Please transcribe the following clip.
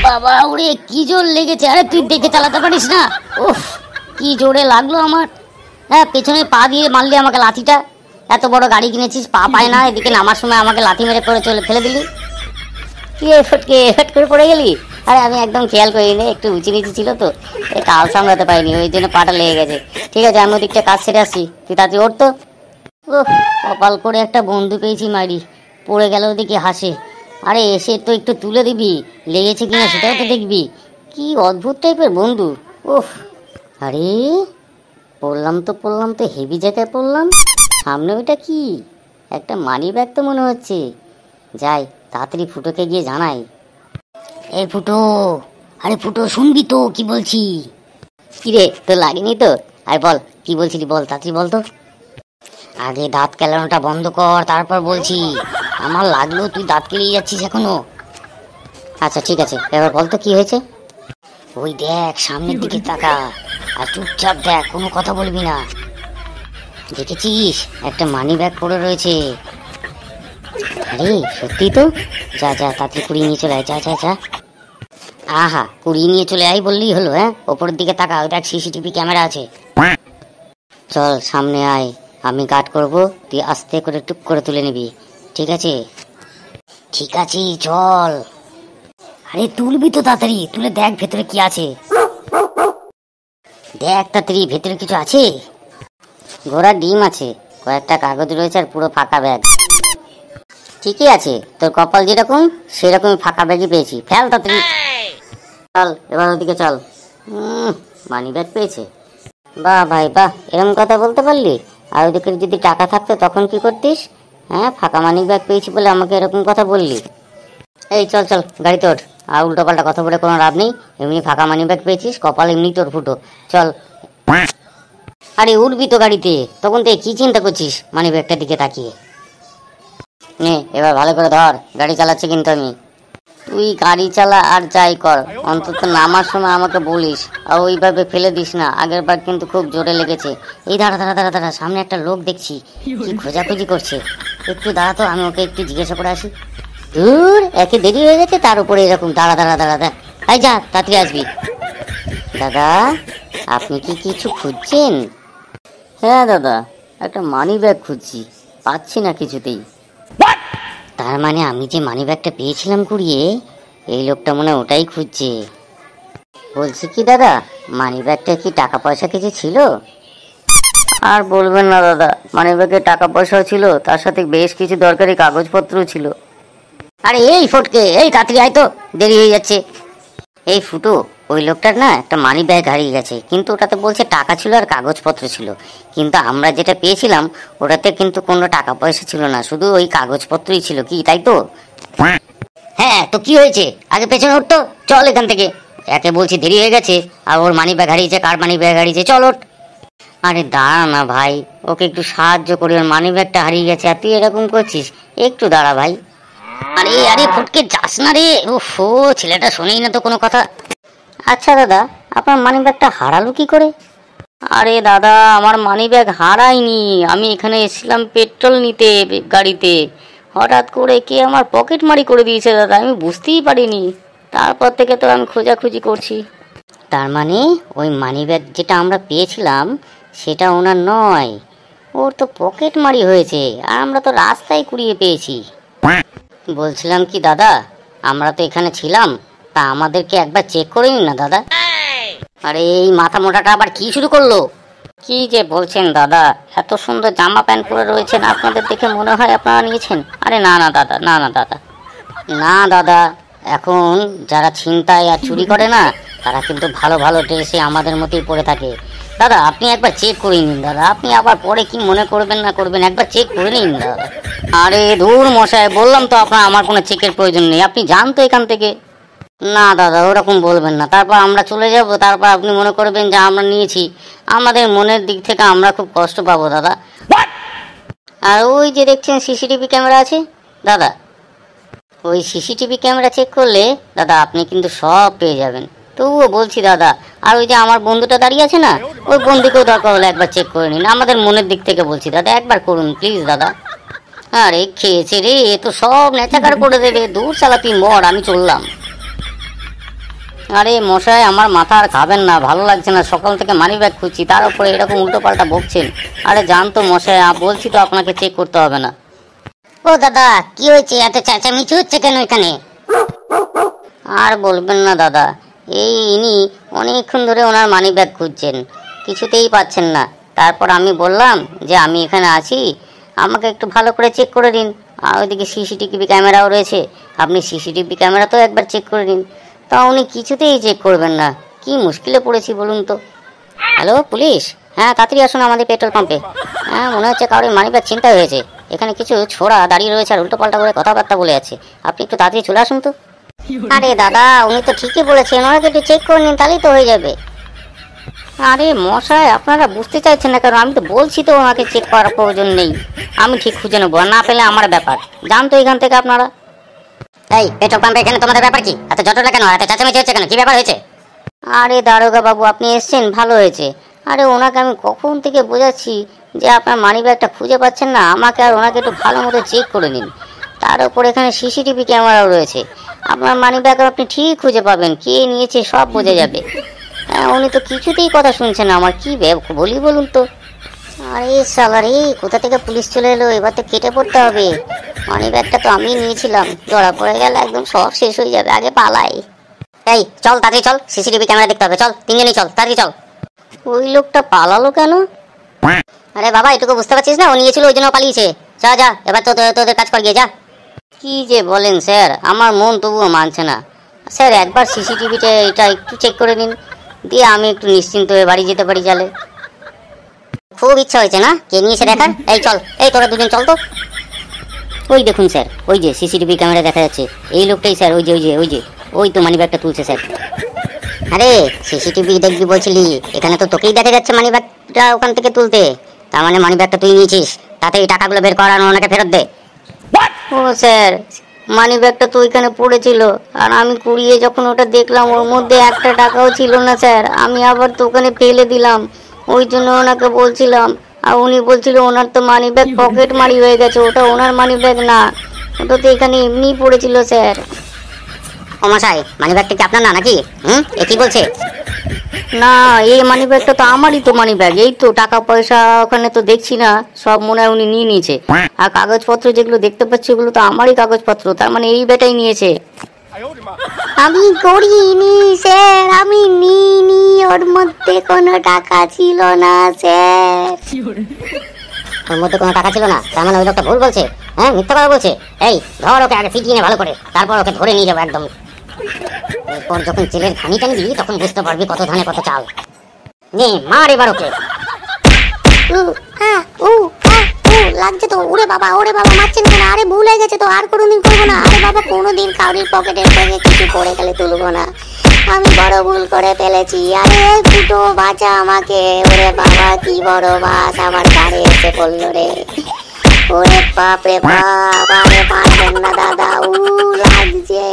বাবা ওরে কি জোর লেগেছে! আরে তুই দেখে চালাতে পারিস না? উফ, কি জোরে লাগলো আমার। হ্যাঁ, পেছনে পা দিয়ে মারলি আমাকে লাথিটা। এত বড় গাড়ি কিনেছিস, পা পায় না, এদিকে নামার সময় আমাকে লাথি মেরে করে ফেলে দিলি। কি ফটকে ফট করে পড়ে গেলি? আরে আমি একদম খেয়াল করিনি, একটু উঁচু নিচু ছিল তো, কাল সামলাতে পারিনি, ওই জন্য পাটা লেগে গেছে। ঠিক আছে, আমি ওদিকটা কাজ সেরে আসছি, তুই তাড়াতাড়ি ওঠ তো। ও, কপাল করে একটা বন্ধু পেয়েছি, মারি পড়ে গেল ওদিকে হাসে। আরে এসে তো একটু তুলে দিবি, লেগেছে কিনা সেটাও তো দেখবি। কি অদ্ভুত টাইপের বন্ধু। ওহ, আরে পড়লাম তো হেভি জায়গায় পড়লাম। সামনে ওইটা কি? একটা মানি ব্যাগ তো মনে হচ্ছে। যাই তাড়াতাড়ি ফুটোকে গিয়ে জানাই। এই ফুটো, আরে ফুটো শুনবি তো কি বলছি? কিরে তোর লাগেনি তো? আরে বল কি বলছিলি, বল তাড়াতাড়ি বল তো। আগে দাঁত কেলানোটা বন্ধ কর, তারপর বলছি। আমার লাগলো তুই দাঁত কেলিয়ে যাচ্ছিস এখনো। আচ্ছা ঠিক আছে, এবার বল তো কি হয়েছে। ওই দেখ সামনের দিকে তাকা, আর চুপচাপ দেখ, কোনো কথা বলবি না। দেখেছিস একটা মানি ব্যাগ পড়ে রয়েছে। আরে সত্যি তো, যা যা তাড়াতাড়ি কুড়িয়ে নিয়ে চলে আয়, যা যা যা। আহা, কুড়িয়ে নিয়ে চলে আয় বললেই হলো? হ্যাঁ, ওপরের দিকে তাকা, ওই দেখ সিসিটিভি ক্যামেরা আছে। চল সামনে আয়, আমি গার্ড করবো, তুই আস্তে করে টুক করে তুলে নিবি, ঠিক আছে? ঠিক আছে চল। আরে তুলবি তো তাড়াতাড়ি, তুলে দেখ ভেতরে কি আছে। দেখ তাড়াতাড়ি ভেতরে কিছু আছে। ঘোড়ার ডিম আছে, কয়েকটা কাগজ রয়েছে, আর পুরো ফাঁকা ব্যাগ। ঠিকই আছে, তোর কপাল যেরকম সেরকমই ফাঁকা ব্যাগই পেয়েছি। ফেল তাড়াতাড়ি, চল এবার ওদিকে চল। মানি ব্যাগ পেয়েছে, বাহ ভাই বাহ, এরকম কথা বলতে পারলি। আর ওদিকে যদি টাকা থাকতো তখন কি করতিস? হ্যাঁ, ফাঁকা মানি ব্যাগ পেয়েছি বলে আমাকে এরকম কথা বললি। এই চল চল গাড়িতে ওঠ, আর উল্টো পাল্টা কথা বলে কোনো লাভ নেই। এমনি ফাঁকা মানি ব্যাগ পেয়েছিস, কপাল এমনি তোর ফুটো, চল। আরে উঠবি তো গাড়িতে, তখন তো কি চিন্তা করছিস মানি ব্যাগটার দিকে তাকিয়ে? নে এবার ভালো করে ধর, গাড়ি চালাচ্ছি কিন্তু আমি। তুই গাড়ি চালা আর যাই কর, অন্তত নামার সময় আমাকে বলিস, আর ওইভাবে ফেলে দিস না। আগের বার কিন্তু খুব জোরে লেগেছে। এই দাঁড়া দাঁড়া দাঁড়া দাঁড়া, সামনে একটা লোক দেখছি, কি খোঁজাখুঁজি করছে। একটু দাঁড়া তো, আমি ওকে একটু জিজ্ঞাসা করে আসি। দূর, একে দেরি হয়ে গেছে, তার উপরে এরকম দাঁড়া দাঁড়া দাঁড়া দাঁড়া। এই যা তাড়াতাড়ি আসবি। দাদা, আপনি কি কিছু খুঁজছেন? হ্যাঁ দাদা, একটা মানি ব্যাগ খুঁজছি, পাচ্ছি না কিছুতেই। তার মানে আমি যে মানি ব্যাগটা পেয়েছিলাম কুড়িয়ে, এই লোকটা মনে ওটাই খুঁজছে। বলছি কি দাদা, মানি ব্যাগটা কি টাকা পয়সা কিছু ছিল? আর বলবেন না দাদা, মানি ব্যাগে টাকা পয়সাও ছিল, তার সাথে বেশ কিছু দরকারি কাগজপত্রও ছিল। আরে এই ফটকে, এই তাড়াতাড়ি আয় তো, দেরি হয়ে যাচ্ছে। এই ফুটো, ওই লোকটার না একটা মানি ব্যাগ হারিয়ে গেছে, কিন্তু ওটাতে বলছে টাকা ছিল আর কাগজপত্র ছিল। কিন্তু আমরা যেটা পেয়েছিলাম ওটাতে কিন্তু কোনো টাকা পয়সা ছিল না, শুধু ওই কাগজপত্রই ছিল, কি তাই তো? হ্যাঁ, তো কি হয়েছে, আগে পেছনে উঠতো, চল এখান থেকে। একে বলছি দেরি হয়ে গেছে, আর ওর মানি ব্যাগ হারিয়েছে। কার মানি ব্যাগ হারিয়েছে? চল ওঠ। আরে দাঁড়া না ভাই, ওকে একটু সাহায্য করি, ওর মানি ব্যাগটা হারিয়ে গেছে আর তুই এরকম করছিস, একটু দাঁড়া ভাই। আরে আরে ফটকে যাস না রে, ওহো, ছেলেটা শোনেই না তো কোনো কথা। আচ্ছা দাদা, আপনার মানি ব্যাগটা হারালো কি করে? আরে দাদা, আমার মানি ব্যাগ হারায়নি, আমি এখানে এসেছিলাম পেট্রোল নিতে গাড়িতে, হঠাৎ করে কে আমার পকেট মারি করে দিয়েছে দাদা, আমি বুঝতেই পারিনি। তারপর থেকে তো আমি খোঁজাখুঁজি করছি। তার মানে ওই মানি ব্যাগ যেটা আমরা পেয়েছিলাম সেটা ওনার নয়, ওর তো পকেট মারি হয়েছে, আর আমরা তো রাস্তায় কুড়িয়ে পেয়েছি। বলছিলাম কি দাদা, আমরা তো এখানে ছিলাম, তা আমাদেরকে একবার চেক করে নিন না দাদা। আরে এই মাথা মোটাটা আবার কি শুরু করলো? কি যে বলছেন দাদা, এত সুন্দর জামা প্যান্ট পরে রয়েছেন, আপনাদের দেখে মনে হয় আপনারা নিয়েছেন। আরে না না দাদা, না না দাদা, না দাদা, এখন যারা ছিনতাই আর চুরি করে না, তারা কিন্তু ভালো ভালো ড্রেসে আমাদের মতোই পরে থাকে। দাদা আপনি একবার চেক করে নিন দাদা, আপনি আবার পরে কি মনে করবেন না করবেন, একবার চেক করে নিন দাদা। আরে ধুর মশাই, বললাম তো আপনার আমার কোনো চেকের প্রয়োজন নেই, আপনি যান তো এখান থেকে। না দাদা, ওরকম বলবেন না, তারপর আমরা চলে যাব, তারপর আপনি মনে করবেন যে আমরা নিয়েছি। আমাদের মনের দিক থেকে আমরা খুব কষ্ট পাবো দাদা। আর ওই যে দেখছেন সিসিটিভি ক্যামেরা আছে দাদা, ওই সিসিটিভি ক্যামেরা চেক করলে দাদা আপনি কিন্তু সব পেয়ে যাবেন। তবুও বলছি দাদা, আর ওই যে আমার বন্ধুটা দাঁড়িয়ে আছে না, ওই বন্ধুকেও দরকার হলে একবার চেক করে নিন, আমাদের মনের দিক থেকে বলছি দাদা, একবার করুন প্লিজ দাদা। আরে খেয়েছে রে, এ তো সব নেচাকার করে দেবে, দূর চালা তুই মর, আমি চললাম। আরে মশাই, আমার মাথা আর খাবেন না, ভালো লাগছে না, সকাল থেকে মানি ব্যাগ খুঁজছি, তার উপরে এরকম উল্টো পাল্টা বকছেন। আরে জান তো মশাই, বলছি তো আপনাকে চেক করতে হবে না। ও দাদা, কি হয়েছে, এত চেঁচামেচি হচ্ছে কেন এখানে? আর বলবেন না দাদা, ইনি অনেকক্ষণ ধরে ওনার মানি ব্যাগ খুঁজছেন, কিছুতেই পাচ্ছেন না। তারপর আমি বললাম যে আমি এখানে আছি, আমাকে একটু ভালো করে চেক করে দিন। আর ওইদিকে সিসিটিভি ক্যামেরাও রয়েছে, আপনি সিসিটিভি ক্যামেরাতেও একবার চেক করে নিন। তা উনি কিছুতেই চেক করবেন না, কি মুশকিলে পড়েছি বলুন তো। হ্যালো পুলিশ, হ্যাঁ তাড়াতাড়ি আসুন আমাদের পেট্রোল পাম্পে। হ্যাঁ মনে হচ্ছে কারোর মানি ব্যাগ ছিনতাই হয়েছে, এখানে কিছু ছোড়া দাঁড়িয়ে রয়েছে আর উল্টো পাল্টা করে কথাবার্তা বলে আছে, আপনি একটু তাড়াতাড়ি চলে আসুন তো। আরে দাদা, উনি তো ঠিকই বলেছেন, ওনাকে একটু চেক করে নিন, তাহলেই তো হয়ে যাবে। আরে মশাই, আপনারা বুঝতে চাইছেন না, কারণ আমি তো বলছি তো ওনাকে চেক করার প্রয়োজন নেই, আমি ঠিক খুঁজে নেবো, না পেলে আমার ব্যাপার, যান তো এখান থেকে আপনারা। এই পেট্রোল পাম্পে এখানে তোমাদের ব্যাপার কি? এত জটলা কেন, এত চেঁচামেচি হচ্ছে কেন, কি ব্যাপার হয়েছে? আরে দারোগা বাবু, আপনি এসছেন, ভালো হয়েছে। আরে ওনাকে আমি কখন থেকে বোঝাচ্ছি যে আপনার মানি ব্যাগটা খুঁজে পাচ্ছেন না, আমাকে আর ওনাকে একটু ভালো মতো চেক করে নিন। তার উপর এখানে সিসিটিভি ক্যামেরাও রয়েছে, আপনার মানি ব্যাগ আপনি ঠিক খুঁজে পাবেন, কে নিয়েছে সব বোঝা যাবে। উনি তো কিছুতেই কথা শুনছেন, আমার কি বলি বলুন তো। আরে শালা রে, কোথা থেকে পুলিশ চলে এলো, এবার তো কেটে পড়তে হবে। মানি ব্যাগটা তো আমি নিয়েছিলাম, ধরা পড়ে গেলে একদম সব শেষ হয়ে যাবে, আগে পালাই। এই চল তাড়াতাড়ি চল, সিসিটিভি ক্যামেরা দেখতে হবে, চল তিনজনই চল, তাড়াতাড়ি চল। ওই লোকটা পালালো কেন? আরে বাবা, এটুকু বুঝতে পারছিস না, ও নিয়েছিল ওই জন্য পালিয়েছে। যা যা, এবার তো তোদের কাজ কর গিয়ে, যা। কি যে বলেন স্যার, আমার মন তবুও মানছে না। স্যার একবার সিসিটিভিটা এটা একটু চেক করে নিন, দিয়ে আমি একটু নিশ্চিন্ত হয়ে বাড়ি যেতে পারি। চলে খুব ইচ্ছা হয়েছে না কে নিয়েছে দেখার। এই চল, এই তোরা দুজন চল তো। ওই দেখুন স্যার, ওই যে সিসিটিভি ক্যামেরা দেখা যাচ্ছে, এই লোকটাই স্যার, ওই যে ওই যে ওই যে ওই তো মানি ব্যাগটা তুলছে স্যার। আরে সিসিটিভি দেখবি বলছিলি, এখানে তো তোকেই দেখা যাচ্ছে মানি ব্যাগটা ওখান থেকে তুলতে, তার মানে মানি ব্যাগটা তুই নিয়েছিস, তাতে এই টাকাগুলো বের কর আর ওনাকে ফেরত দে। ও স্যার, মানি ব্যাগটা তো ওইখানে পড়েছিল, আর আমি কুড়িয়ে যখন ওটা দেখলাম ওর মধ্যে একটা টাকাও ছিল না স্যার, আমি আবার তো ওখানে ফেলে দিলাম, ওই জন্য ওনাকে বলছিলাম। আর উনি বলছিল ওনার তো মানি ব্যাগ পকেট মারি হয়ে গেছে, ওটা ওনার মানি ব্যাগ না, ওটা তো এখানে এমনিই পড়েছিল স্যার। ও মশাই, মানি ব্যাগটা কি আপনার না নাকি? এ কি বলছে? না, এই মানি ব্যাগটা তো আমারই তো মানি ব্যাগ, এই তো টাকা পয়সা ওখানে তো দেখছি না, সব মনে হয় উনি নিয়ে নিয়েছে। আর কাগজপত্র যেগুলো দেখতে পাচ্ছি ওগুলো তো আমারই কাগজপত্র, তার মানে এই বেটাই নিয়েছে। আমি করিনি স্যার, আমি নিইনি, ওর মধ্যে কোনো টাকা ছিল না স্যার। ওর মধ্যে কোনো টাকা ছিল না, তার মানে ওই লোকটা ভুল বলছে, হ্যাঁ মিথ্যা কথা বলছে। এই ধর ওকে আগে পিটিয়ে নে ভালো করে, তারপর ওকে ধরে নিয়ে যাবো একদম। এরপর যখন চেলের খানিটা নিবি তখন বুঝতে পারবি কত ধানে কত চাল। নে মার এবার ওকে। লাগছে তো, ওরে বাবা মারছেন কেন? আরে ভুল হয়ে গেছে তো, আর কোনোদিন করবো না। আরে বাবা, কোনোদিন কাউরির পকেটের থেকে কিছু পড়ে গেলে তুলবো না, আমি বড় ভুল করে ফেলেছি। আরে ফুটো বাঁচা আমাকে, ওরে বাবা কি বড় বাস আমার ঘাড়ে এসে পড়লো রে। ওরে বাপ রে বাপ, আরে মারবেন না দাদা, লাগছে।